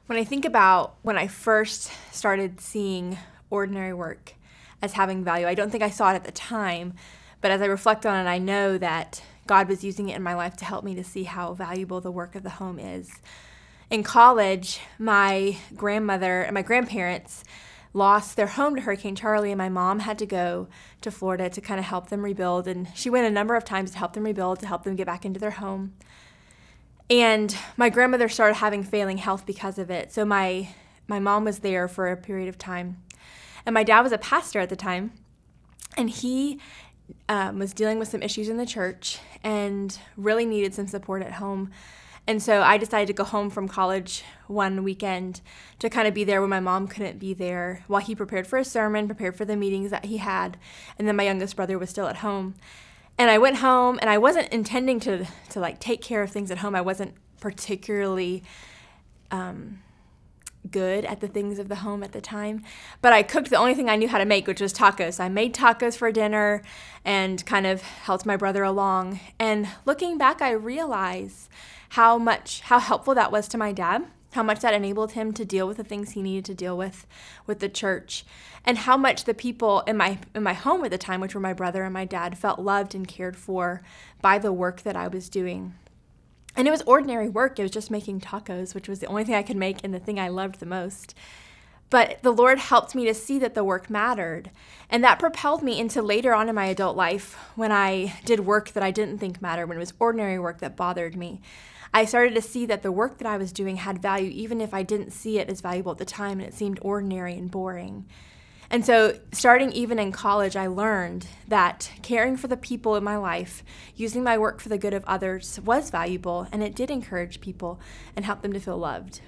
When I think about when I first started seeing ordinary work as having value, I don't think I saw it at the time, but as I reflect on it, I know that God was using it in my life to help me to see how valuable the work of the home is. In college, my grandmother and my grandparents lost their home to Hurricane Charlie, and my mom had to go to Florida to kind of help them rebuild. And she went a number of times to help them rebuild, to help them get back into their home. And my grandmother started having failing health because of it. So my mom was there for a period of time. And my dad was a pastor at the time, and he was dealing with some issues in the church and really needed some support at home. And so I decided to go home from college one weekend to kind of be there when my mom couldn't be there while he prepared for a sermon, prepared for the meetings that he had. And then my youngest brother was still at home. And I went home, and I wasn't intending to like take care of things at home. I wasn't particularly good at the things of the home at the time. But I cooked the only thing I knew how to make, which was tacos. So I made tacos for dinner and kind of helped my brother along. And looking back, I realized how helpful that was to my dad, how much that enabled him to deal with the things he needed to deal with the church, and how much the people in my home at the time, which were my brother and my dad, felt loved and cared for by the work that I was doing. And it was ordinary work. It was just making tacos, which was the only thing I could make and the thing I loved the most. But the Lord helped me to see that the work mattered. And that propelled me into later on in my adult life when I did work that I didn't think mattered, when it was ordinary work that bothered me. I started to see that the work that I was doing had value, even if I didn't see it as valuable at the time and it seemed ordinary and boring. And so starting even in college, I learned that caring for the people in my life, using my work for the good of others was valuable, and it did encourage people and help them to feel loved.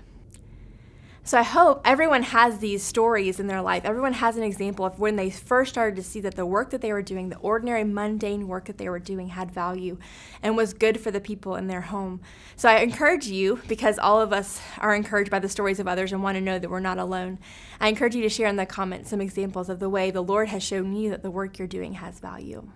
So I hope everyone has these stories in their life. Everyone has an example of when they first started to see that the work that they were doing, the ordinary, mundane work that they were doing, had value and was good for the people in their home. So I encourage you, because all of us are encouraged by the stories of others and want to know that we're not alone, I encourage you to share in the comments some examples of the way the Lord has shown you that the work you're doing has value.